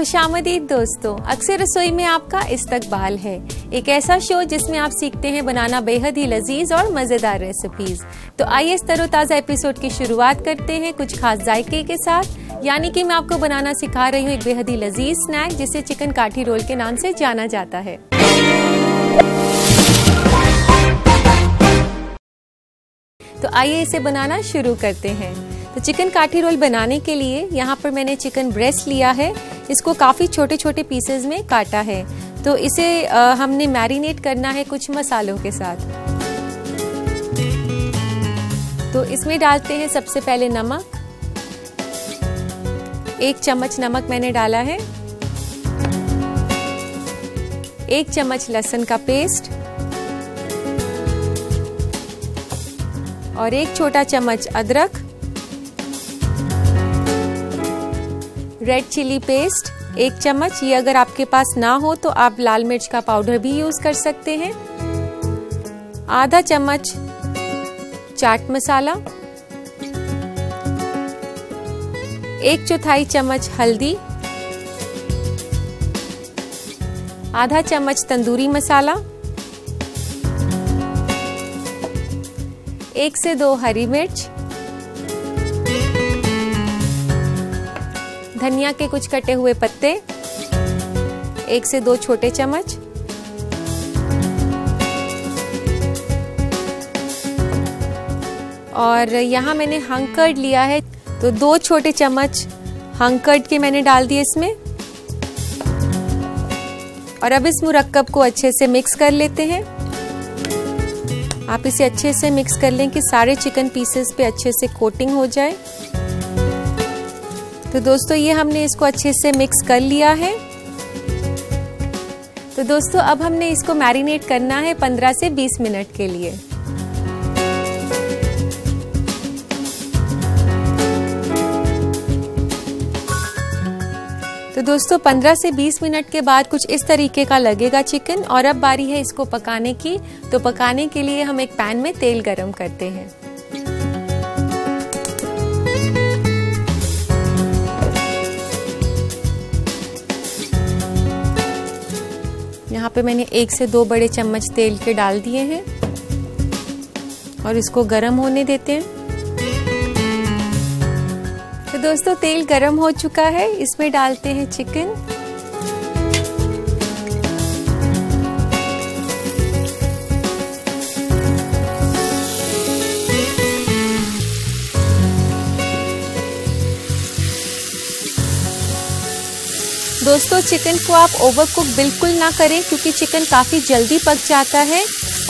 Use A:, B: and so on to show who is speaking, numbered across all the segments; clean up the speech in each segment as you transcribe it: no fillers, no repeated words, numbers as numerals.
A: खुशामदीद दोस्तों, अक्सर रसोई में आपका इस्तकबाल है। एक ऐसा शो जिसमें आप सीखते हैं बनाना बेहद ही लजीज और मजेदार रेसिपीज। तो आइए इस तरोताजा एपिसोड की शुरुआत करते हैं कुछ खास जायके के साथ। यानी कि मैं आपको बनाना सिखा रही हूँ एक बेहद ही लजीज स्नैक जिसे चिकन काठी रोल के नाम से जाना जाता है। तो आइए इसे बनाना शुरू करते हैं। तो चिकन काठी रोल बनाने के लिए यहाँ पर मैंने चिकन ब्रेस्ट लिया है। इसको काफ़ी छोटे छोटे पीसेस में काटा है। तो इसे हमने मैरिनेट करना है कुछ मसालों के साथ। तो इसमें डालते हैं सबसे पहले नमक। 1 चम्मच नमक मैंने डाला है। 1 चम्मच लहसुन का पेस्ट और 1 छोटा चम्मच अदरक। रेड चिली पेस्ट 1 चम्मच। ये अगर आपके पास ना हो तो आप लाल मिर्च का पाउडर भी यूज कर सकते हैं। आधा चम्मच चाट मसाला। 1/4 चम्मच हल्दी। आधा चम्मच तंदूरी मसाला। 1 से 2 हरी मिर्च। धनिया के कुछ कटे हुए पत्ते 1 से 2 छोटे चम्मच। और यहाँ मैंने हंकर्ड लिया है तो 2 छोटे चम्मच हंकर्ड के मैंने डाल दिए इसमें। और अब इस मुरक्कब को अच्छे से मिक्स कर लेते हैं। आप इसे अच्छे से मिक्स कर लें कि सारे चिकन पीसेस पे अच्छे से कोटिंग हो जाए। तो दोस्तों ये हमने इसको अच्छे से मिक्स कर लिया है। तो दोस्तों अब हमने इसको मैरिनेट करना है 15 से 20 मिनट के लिए। तो दोस्तों 15 से 20 मिनट के बाद कुछ इस तरीके का लगेगा चिकन। और अब बारी है इसको पकाने की। तो पकाने के लिए हम एक पैन में तेल गरम करते हैं। यहाँ पे मैंने 1 से 2 बड़े चम्मच तेल के डाल दिए हैं और इसको गरम होने देते हैं। तो दोस्तों तेल गरम हो चुका है। इसमें डालते हैं चिकन। दोस्तों चिकन को आप ओवर कुक बिल्कुल ना करें क्योंकि चिकन काफ़ी जल्दी पक जाता है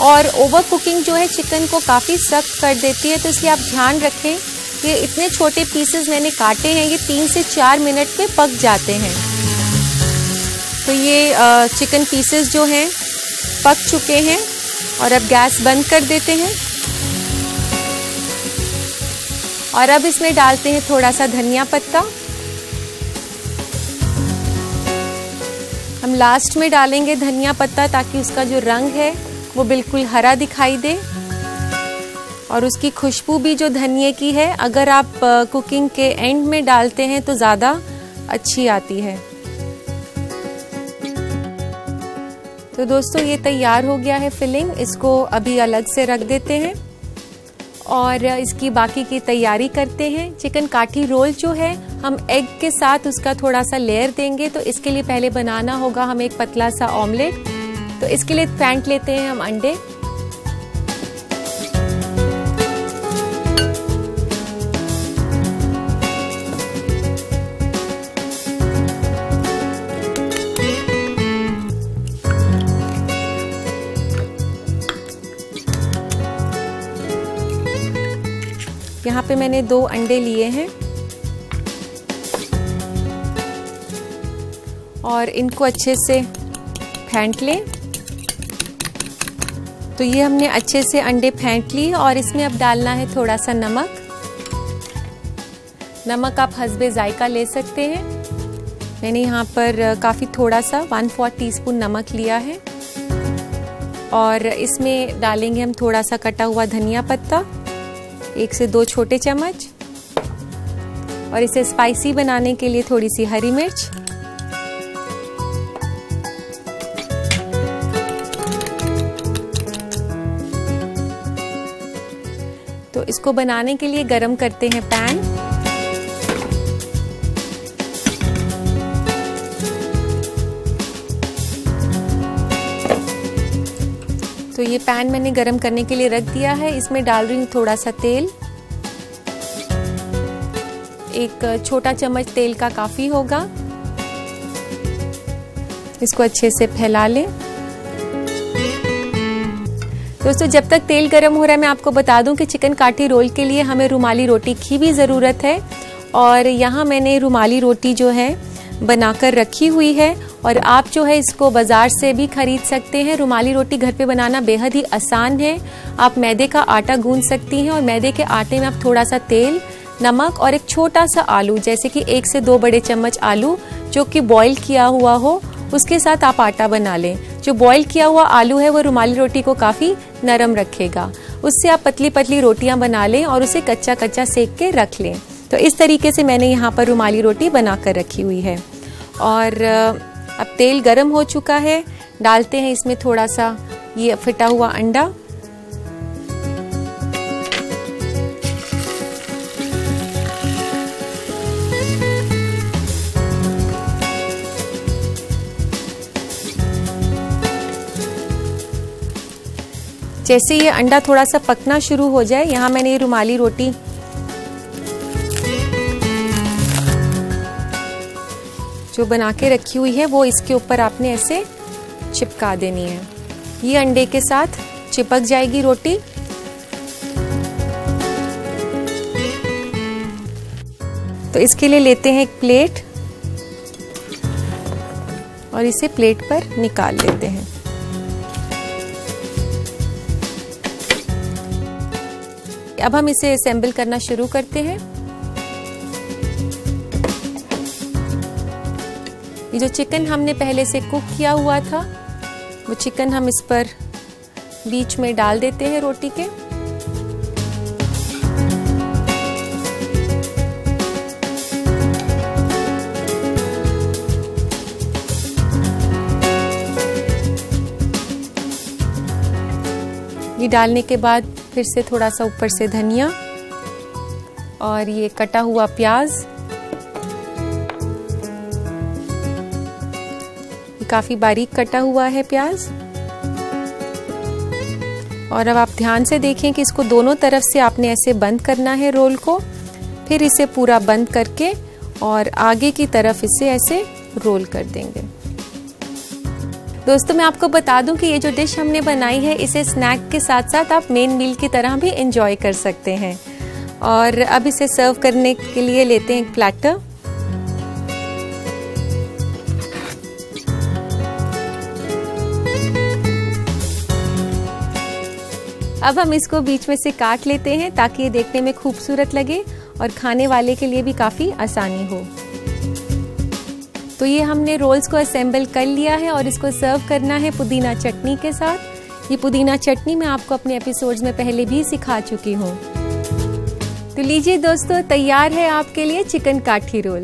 A: और ओवर कुकिंग जो है चिकन को काफ़ी सख्त कर देती है। तो इसलिए आप ध्यान रखें कि इतने छोटे पीसेस मैंने काटे हैं ये 3 से 4 मिनट में पक जाते हैं। तो ये चिकन पीसेस जो हैं पक चुके हैं और अब गैस बंद कर देते हैं। और अब इसमें डालते हैं थोड़ा सा धनिया पत्ता। हम लास्ट में डालेंगे धनिया पत्ता ताकि उसका जो रंग है वो बिल्कुल हरा दिखाई दे और उसकी खुशबू भी जो धनिये की है अगर आप कुकिंग के एंड में डालते हैं तो ज़्यादा अच्छी आती है। तो दोस्तों ये तैयार हो गया है फिलिंग। इसको अभी अलग से रख देते हैं और इसकी बाकी की तैयारी करते हैं। चिकन काठी रोल जो है हम एग के साथ उसका थोड़ा सा लेयर देंगे। तो इसके लिए पहले बनाना होगा हमें एक पतला सा ऑमलेट। तो इसके लिए फेंट लेते हैं हम अंडे। यहाँ पे मैंने 2 अंडे लिए हैं और इनको अच्छे से फेंट लें। तो ये हमने अच्छे से अंडे फेंट लिए और इसमें अब डालना है थोड़ा सा नमक। नमक आप हस्बे जायका ले सकते हैं। मैंने यहाँ पर काफ़ी थोड़ा सा 1/4 टीस्पून नमक लिया है। और इसमें डालेंगे हम थोड़ा सा कटा हुआ धनिया पत्ता 1 से 2 छोटे चम्मच। और इसे स्पाइसी बनाने के लिए थोड़ी सी हरी मिर्च इसको बनाने के लिए गरम करते हैं पैन। तो ये पैन मैंने गरम करने के लिए रख दिया है। इसमें डाल रही हूँ थोड़ा सा तेल। 1 छोटा चम्मच तेल का काफी होगा। इसको अच्छे से फैला लें। दोस्तों, जब तक तेल गरम हो रहा है मैं आपको बता दूं कि चिकन काठी रोल के लिए हमें रुमाली रोटी की भी ज़रूरत है। और यहाँ मैंने रुमाली रोटी जो है बनाकर रखी हुई है और आप जो है इसको बाज़ार से भी खरीद सकते हैं। रुमाली रोटी घर पे बनाना बेहद ही आसान है। आप मैदे का आटा गूंद सकती हैं और मैदे के आटे में आप थोड़ा सा तेल, नमक और एक छोटा सा आलू, जैसे कि 1 से 2 बड़े चम्मच आलू जो कि बॉईल किया हुआ हो, उसके साथ आप आटा बना लें। जो बॉईल किया हुआ आलू है वो रुमाली रोटी को काफ़ी नरम रखेगा। उससे आप पतली पतली रोटियां बना लें और उसे कच्चा कच्चा सेक के रख लें। तो इस तरीके से मैंने यहाँ पर रुमाली रोटी बना कर रखी हुई है। और अब तेल गरम हो चुका है। डालते हैं इसमें थोड़ा सा ये फटा हुआ अंडा। जैसे ये अंडा थोड़ा सा पकना शुरू हो जाए, यहाँ मैंने ये रुमाली रोटी जो बना के रखी हुई है वो इसके ऊपर आपने ऐसे चिपका देनी है। ये अंडे के साथ चिपक जाएगी रोटी। तो इसके लिए लेते हैं एक प्लेट और इसे प्लेट पर निकाल लेते हैं। अब हम इसे असेंबल करना शुरू करते हैं। ये जो चिकन हमने पहले से कुक किया हुआ था वो चिकन हम इस पर बीच में डाल देते हैं रोटी के। ये डालने के बाद फिर से थोड़ा सा ऊपर से धनिया और ये कटा हुआ प्याज। ये काफी बारीक कटा हुआ है प्याज। और अब आप ध्यान से देखें कि इसको दोनों तरफ से आपने ऐसे बंद करना है रोल को। फिर इसे पूरा बंद करके और आगे की तरफ इसे ऐसे रोल कर देंगे। दोस्तों, मैं आपको बता दूं कि ये जो डिश हमने बनाई है इसे स्नैक के साथ साथ आप मेन मील की तरह भी एंजॉय कर सकते हैं। और अब इसे सर्व करने के लिए लेते हैं एक प्लेटर। अब हम इसको बीच में से काट लेते हैं ताकि ये देखने में खूबसूरत लगे और खाने वाले के लिए भी काफी आसानी हो। तो ये हमने रोल्स को असेंबल कर लिया है और इसको सर्व करना है पुदीना चटनी के साथ। ये पुदीना चटनी मैं आपको अपने एपिसोड्स में पहले भी सिखा चुकी हूँ। तो लीजिए दोस्तों, तैयार है आपके लिए चिकन काठी रोल।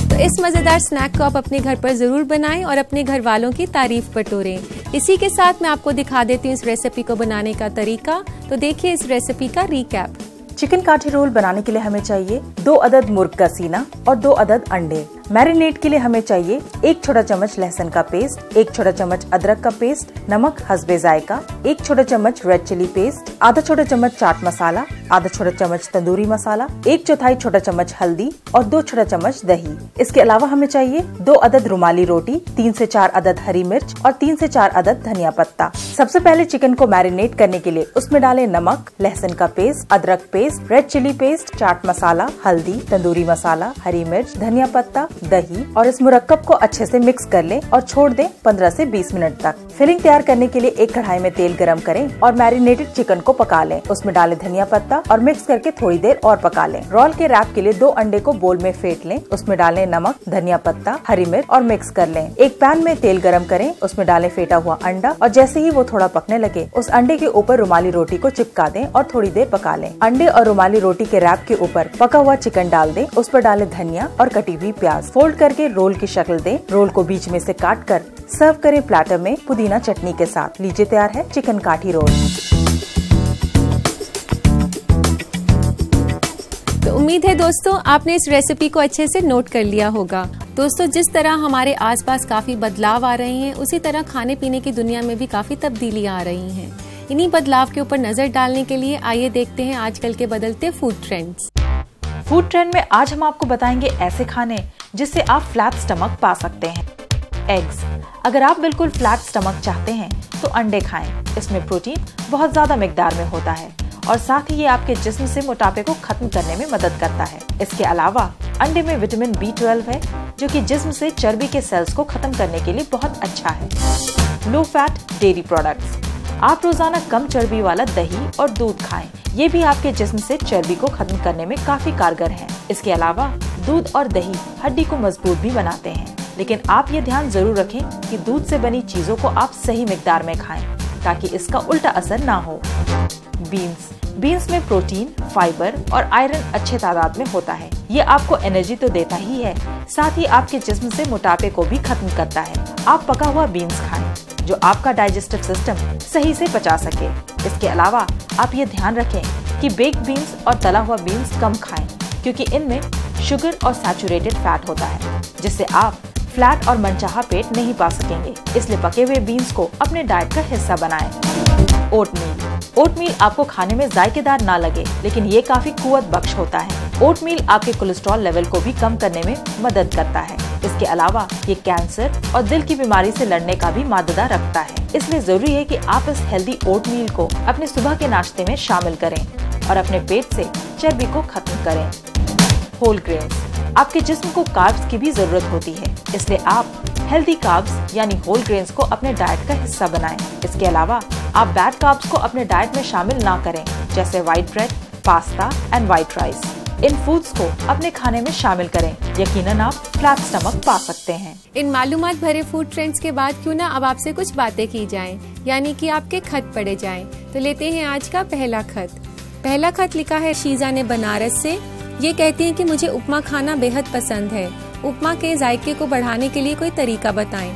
A: तो इस मजेदार स्नैक को आप अपने घर पर जरूर बनाएं और अपने घर वालों की तारीफ बटोरें। इसी के साथ मैं आपको दिखा देती हूँ इस रेसिपी को बनाने का तरीका। तो देखिए इस रेसिपी का रिकैप।
B: चिकन काठी रोल बनाने के लिए हमें चाहिए 2 अदद मुर्ग का सीना और 2 अदद अंडे। मैरिनेट के लिए हमें चाहिए 1 छोटा चम्मच लहसुन का पेस्ट, 1 छोटा चम्मच अदरक का पेस्ट, नमक हस्बे जायका, 1 छोटा चम्मच रेड चिली पेस्ट, आधा छोटा चम्मच चाट मसाला, आधा छोटा चम्मच तंदूरी मसाला, 1/4 छोटा चम्मच हल्दी और 2 छोटा चम्मच दही। इसके अलावा हमें चाहिए 2 अदद रुमाली रोटी, 3 से 4 अदद हरी मिर्च और 3 से 4 अदद धनिया पत्ता। सबसे पहले चिकन को मैरिनेट करने के लिए उसमें डालें नमक, लहसुन का पेस्ट, अदरक paste, red chilli paste, chaat masala, हल्दी, तंदूरी मसाला, हरी मिर्च, धनिया पत्ता, दही और इस मुरक्कब को अच्छे से मिक्स कर लें और छोड़ दें 15 से 20 मिनट तक। फिलिंग तैयार करने के लिए एक कढ़ाई में तेल गरम करें और मैरिनेटेड चिकन को पका लें। उसमें डालें धनिया पत्ता और मिक्स करके थोड़ी देर और पका लें। रोल के रैप के लिए 2 अंडे को बोल में फेंट लें। उसमें डालें नमक, धनिया पत्ता, हरी मिर्च और मिक्स कर लें। एक पैन में तेल गरम करें, उसमें डालें फेंटा हुआ अंडा और जैसे ही वो थोड़ा पकने लगे उस अंडे के ऊपर रुमाली रोटी को चिपका दें और थोड़ी देर पका लें। अंडे और रुमाली रोटी के रैप के ऊपर पका हुआ चिकन डाल दें। उस पर डालें धनिया और कटी हुई प्याज। फोल्ड करके रोल की शक्ल दें। रोल को बीच में से काट कर सर्व करें प्लेटर में पुदीना चटनी के साथ। लीजिए तैयार है चिकन काठी रोल।
A: तो उम्मीद है दोस्तों आपने इस रेसिपी को अच्छे से नोट कर लिया होगा। दोस्तों जिस तरह हमारे आसपास काफी बदलाव आ रहे हैं, उसी तरह खाने पीने की दुनिया में भी काफी तब्दीलियां आ रही हैं। इन्हीं बदलाव के ऊपर नजर डालने के लिए आइए देखते हैं आजकल के बदलते फूड ट्रेंड्स।
B: फूड ट्रेंड में आज हम आपको बताएंगे ऐसे खाने जिससे आप फ्लैट स्टमक पा सकते हैं। एग्स। अगर आप बिल्कुल फ्लैट स्टमक चाहते हैं तो अंडे खाएं। इसमें प्रोटीन बहुत ज्यादा मिकदार में होता है और साथ ही ये आपके जिस्म से मोटापे को खत्म करने में मदद करता है। इसके अलावा अंडे में विटामिन B12 है जो कि जिस्म से चर्बी के सेल्स को खत्म करने के लिए बहुत अच्छा है। Low fat dairy products. आप रोजाना कम चर्बी वाला दही और दूध खाएं। ये भी आपके जिस्म से चर्बी को खत्म करने में काफी कारगर है। इसके अलावा दूध और दही हड्डी को मजबूत भी बनाते हैं, लेकिन आप ये ध्यान जरूर रखें कि दूध से बनी चीजों को आप सही मिकदार में खाएं ताकि इसका उल्टा असर ना हो। बीन्स में प्रोटीन, फाइबर और आयरन अच्छे तादाद में होता है। ये आपको एनर्जी तो देता ही है, साथ ही आपके जिस्म से मोटापे को भी खत्म करता है। आप पका हुआ बीन्स खाएं जो आपका डाइजेस्टिव सिस्टम सही से पचा सके। इसके अलावा आप ये ध्यान रखें कि बेक्ड बीन्स और तला हुआ बीन्स कम खाएं क्योंकि इनमें शुगर और सैचुरेटेड फैट होता है जिससे आप फ्लैट और मनचाहा पेट नहीं पा सकेंगे। इसलिए पके हुए बीन्स को अपने डाइट का हिस्सा बनाएं। ओटमील आपको खाने में जायकेदार ना लगे, लेकिन ये काफी कुव्वत बख्श होता है। ओटमील आपके कोलेस्ट्रॉल लेवल को भी कम करने में मदद करता है। इसके अलावा ये कैंसर और दिल की बीमारी से लड़ने का भी मादा रखता है। इसलिए जरूरी है कि आप इस हेल्दी ओटमील को अपने सुबह के नाश्ते में शामिल करें और अपने पेट से चर्बी को खत्म करें। Whole grains. आपके जिस्म को कार्ब्स की भी जरूरत होती है, इसलिए आप हेल्दी कार्ब्स यानी होल ग्रेन्स को अपने डाइट का हिस्सा बनाएं। इसके अलावा आप बैड कार्ब्स को अपने डाइट में शामिल ना करें, जैसे white bread, pasta and white rice. In foods को अपने खाने में शामिल करें। यकीनन आप फ्लैट स्टमक पा सकते हैं।
A: इन मालूमात भरे फूड ट्रेंड्स के बाद क्यों ना अब आपसे कुछ बातें की जाएं, यानी कि आपके खत पढ़े जाएं। तो लेते हैं आज का पहला खत। पहला खत लिखा है शीजा ने बनारस से। ये कहती हैं कि मुझे उपमा खाना बेहद पसंद है। उपमा के जायके को बढ़ाने के लिए कोई तरीका बताएं।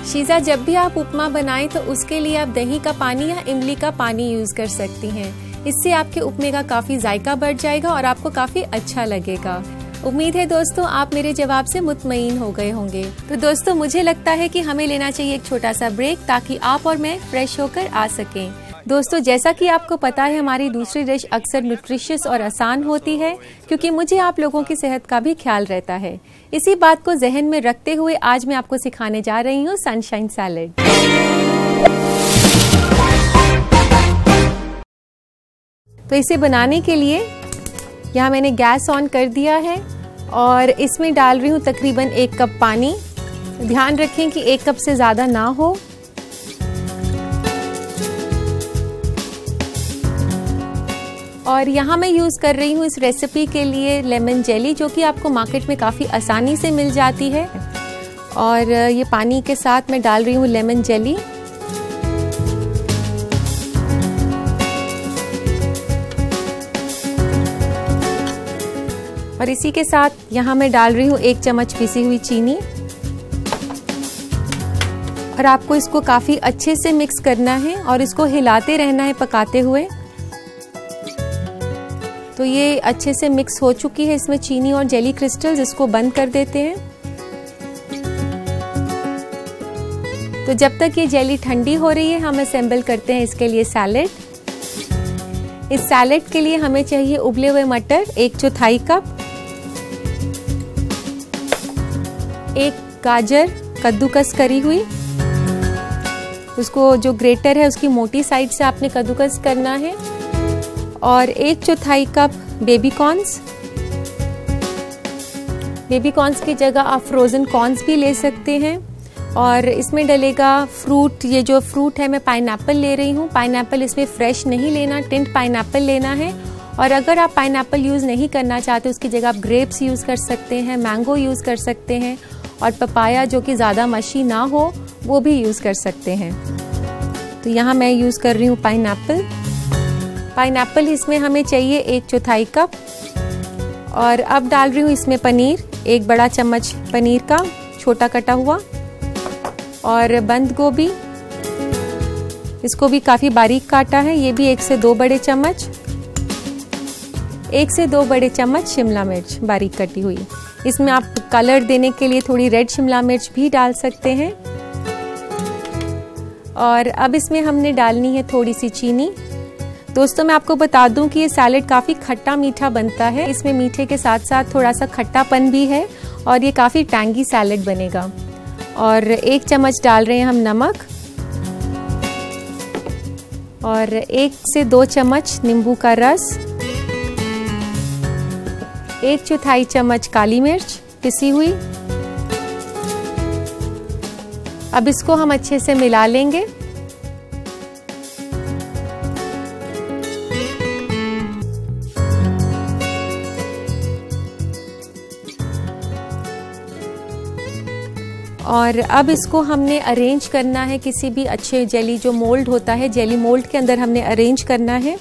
A: शीजा, जब भी आप उपमा बनाएं तो उसके लिए आप दही का पानी या इमली का पानी यूज कर सकती हैं। इससे आपके उपमे का काफी जायका बढ़ जाएगा और आपको काफी अच्छा लगेगा। उम्मीद है दोस्तों आप मेरे जवाब से मुतमईन हो गए होंगे। तो दोस्तों मुझे लगता है कि हमें लेना चाहिए एक छोटा सा ब्रेक ताकि आप और मैं फ्रेश होकर आ सकें। दोस्तों जैसा कि आपको पता है हमारी दूसरी डिश अक्सर न्यूट्रिशियस और आसान होती है क्योंकि मुझे आप लोगों की सेहत का भी ख्याल रहता है। इसी बात को जहन में रखते हुए आज मैं आपको सिखाने जा रही हूँ सनशाइन सैलेड। तो इसे बनाने के लिए यहाँ मैंने गैस ऑन कर दिया है और इसमें डाल रही हूँ तकरीबन 1 कप पानी। ध्यान रखें कि 1 कप से ज़्यादा ना हो। और यहाँ मैं यूज़ कर रही हूँ इस रेसिपी के लिए लेमन जेली, जो कि आपको मार्केट में काफ़ी आसानी से मिल जाती है। और ये पानी के साथ मैं डाल रही हूँ लेमन जेली। और इसी के साथ यहाँ मैं डाल रही हूँ 1 चम्मच पिसी हुई चीनी। और आपको इसको काफ़ी अच्छे से मिक्स करना है और इसको हिलाते रहना है पकाते हुए। तो ये अच्छे से मिक्स हो चुकी है इसमें चीनी और जेली क्रिस्टल्स। इसको बंद कर देते हैं। तो जब तक ये जेली ठंडी हो रही है हम असेंबल करते हैं इसके लिए सैलेड। इस सैलेड के लिए हमें चाहिए उबले हुए मटर 1/4 कप, 1 गाजर कद्दूकस करी हुई, उसको जो ग्रेटर है उसकी मोटी साइड से आपने कद्दूकस करना है, और 1/4 cup baby corns. Baby corns की जगह आप फ्रोज़न कॉर्न्स भी ले सकते हैं। और इसमें डलेगा फ्रूट। ये जो फ्रूट है मैं पाइनएप्पल ले रही हूँ। पाइनएप्पल इसमें फ्रेश नहीं लेना, टिंट पाइनएप्पल लेना है। और अगर आप पाइनएप्पल यूज़ नहीं करना चाहते उसकी जगह आप ग्रेप्स यूज़ कर सकते हैं, मैंगो यूज़ कर सकते हैं, और पपाया जो कि ज़्यादा मशी ना हो वो भी यूज़ कर सकते हैं। तो यहाँ मैं यूज़ कर रही हूँ पाइनएप्पल। पाइनएप्पल इसमें हमें चाहिए 1/4 कप। और अब डाल रही हूँ इसमें पनीर, 1 बड़ा चम्मच पनीर का छोटा कटा हुआ। और बंद गोभी, इसको भी काफ़ी बारीक काटा है, ये भी 1 से 2 बड़े चम्मच। 1 से 2 बड़े चम्मच शिमला मिर्च बारीक कटी हुई। इसमें आप कलर देने के लिए थोड़ी रेड शिमला मिर्च भी डाल सकते हैं। और अब इसमें हमने डालनी है थोड़ी सी चीनी। दोस्तों मैं आपको बता दूं कि ये सैलेड काफ़ी खट्टा मीठा बनता है, इसमें मीठे के साथ साथ थोड़ा सा खट्टापन भी है और ये काफ़ी टैंगी सैलेड बनेगा। और 1 चम्मच डाल रहे हैं हम नमक और 1 से 2 चम्मच नींबू का रस, 1/4 चम्मच काली मिर्च पिसी हुई। अब इसको हम अच्छे से मिला लेंगे। और अब इसको हमने अरेंज करना है किसी भी अच्छे जेली जो मोल्ड होता है, जेली मोल्ड के अंदर हमने अरेंज करना है।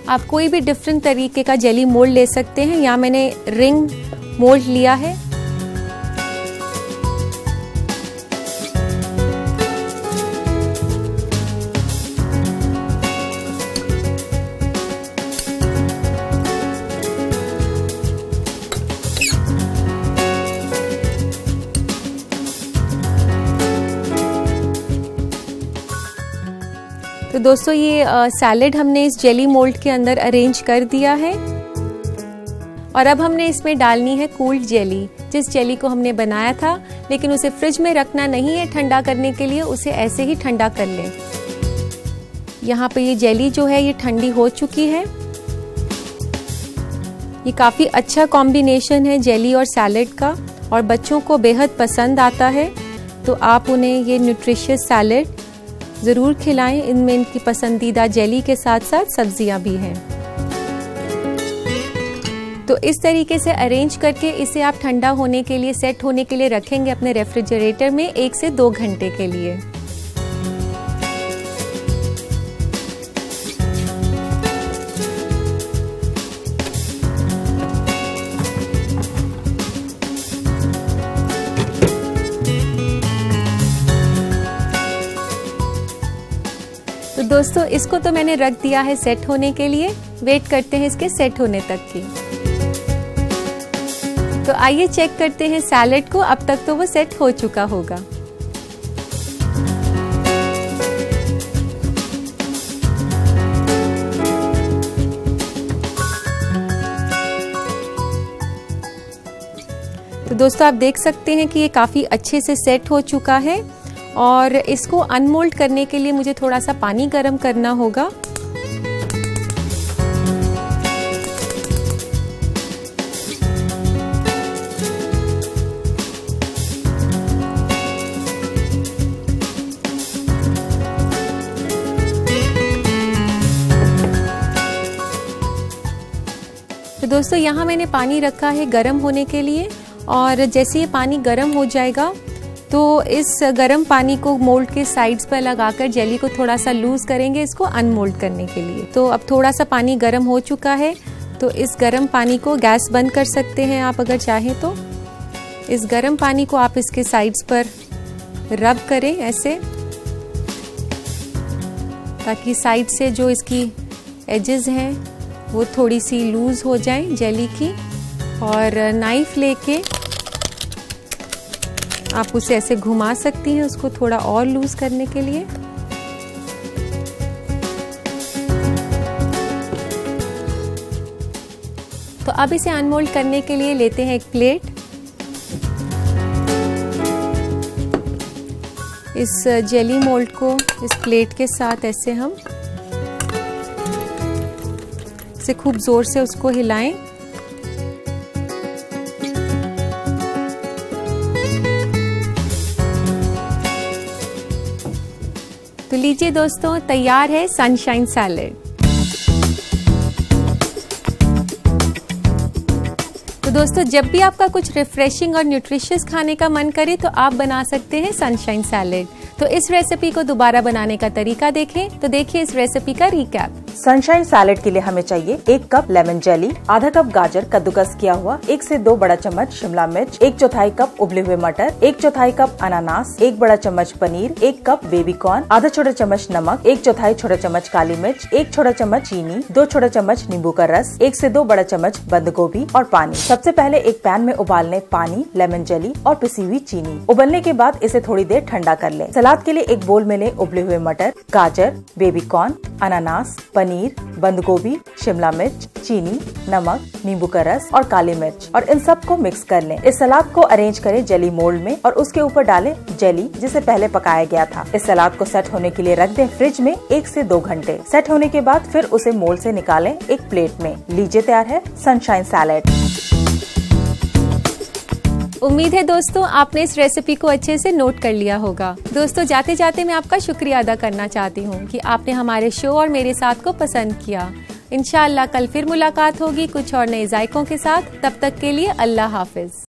A: आप कोई भी डिफरेंट तरीके का जेली मोल्ड ले सकते हैं। यहाँ मैंने रिंग मोल्ड लिया है। तो दोस्तों ये सैलेड हमने इस जेली मोल्ड के अंदर अरेंज कर दिया है। और अब हमने इसमें डालनी है कूल्ड जेली, जिस जेली को हमने बनाया था, लेकिन उसे फ्रिज में रखना नहीं है ठंडा करने के लिए, उसे ऐसे ही ठंडा कर लें। यहाँ पे ये जेली जो है ये ठंडी हो चुकी है। ये काफ़ी अच्छा कॉम्बिनेशन है जेली और सैलेड का और बच्चों को बेहद पसंद आता है। तो आप उन्हें ये न्यूट्रिशियस सैलेड ज़रूर खिलाएं। इनमें इनकी पसंदीदा जेली के साथ साथ सब्जियां भी हैं। तो इस तरीके से अरेंज करके इसे आप ठंडा होने के लिए, सेट होने के लिए रखेंगे अपने रेफ्रिजरेटर में 1 से 2 घंटे के लिए। तो दोस्तों इसको तो मैंने रख दिया है सेट होने के लिए। वेट करते हैं इसके सेट होने तक की। तो आइए चेक करते हैं सैलेड को। अब तक तो वो सेट हो चुका होगा। तो दोस्तों आप देख सकते हैं कि ये काफ़ी अच्छे से सेट हो चुका है। और इसको अनमोल्ड करने के लिए मुझे थोड़ा सा पानी गर्म करना होगा। तो दोस्तों यहाँ मैंने पानी रखा है गर्म होने के लिए। और जैसे ये पानी गर्म हो जाएगा तो इस गर्म पानी को मोल्ड के साइड्स पर लगाकर जेली को थोड़ा सा लूज करेंगे इसको अनमोल्ड करने के लिए। तो अब थोड़ा सा पानी गर्म हो चुका है, तो इस गर्म पानी को गैस बंद कर सकते हैं आप अगर चाहें तो। इस गर्म पानी को आप इसके साइड्स पर रब करें ऐसे, ताकि साइड से जो इसकी एजेस हैं वो थोड़ी सी लूज हो जाएं जेली की। और नाइफ लेके आप उसे ऐसे घुमा सकती हैं उसको थोड़ा और लूज करने के लिए। तो अब इसे अनमोल्ड करने के लिए लेते हैं एक प्लेट। इस जेली मोल्ड को इस प्लेट के साथ ऐसे हम इसे खूब जोर से उसको हिलाएं। तो लीजिए दोस्तों, तैयार है सनशाइन सैलेड। तो दोस्तों जब भी आपका कुछ रिफ्रेशिंग और न्यूट्रिशियस खाने का मन करे तो आप बना सकते हैं सनशाइन सैलेड। तो इस रेसिपी को दोबारा बनाने का तरीका देखें तो देखिए इस रेसिपी का रिकैप।
B: सनशाइन सैलेड के लिए हमें चाहिए 1 कप लेमन जेली, आधा कप गाजर कद्दूकस किया हुआ, 1 से 2 बड़ा चम्मच शिमला मिर्च, 1/4 कप उबले हुए मटर, 1/4 कप अनानास, 1 बड़ा चम्मच पनीर, 1 कप बेबी कॉर्न, आधा छोटा चम्मच नमक, 1/4 छोटा चम्मच काली मिर्च, 1 छोटा चम्मच चीनी, 2 छोटा चम्मच नींबू का रस, 1 से 2 बड़ा चम्मच बंद गोभी और पानी। सबसे पहले एक पैन में उबाल लें पानी, लेमन जेली और पिसी हुई चीनी। उबलने के बाद इसे थोड़ी देर ठंडा कर लें। सलाद के लिए एक बोल में लें उबले हुए मटर, गाजर, बेबी कॉर्न, अनानास, पनीर, बंद गोभी, शिमला मिर्च, चीनी, नमक, नींबू का रस और काली मिर्च और इन सब को मिक्स कर लें। इस सलाद को अरेंज करें जेली मोल्ड में और उसके ऊपर डालें जेली जिसे पहले पकाया गया था। इस सलाद को सेट होने के लिए रख दें फ्रिज में 1 से 2 घंटे। सेट होने के बाद फिर उसे मोल्ड से निकालें एक प्लेट में। लीजिए तैयार है सनशाइन सैलेड।
A: उम्मीद है दोस्तों आपने इस रेसिपी को अच्छे से नोट कर लिया होगा। दोस्तों जाते जाते मैं आपका शुक्रिया अदा करना चाहती हूँ कि आपने हमारे शो और मेरे साथ को पसंद किया। इंशाअल्लाह कल फिर मुलाकात होगी कुछ और नए जायकों के साथ। तब तक के लिए अल्लाह हाफिज।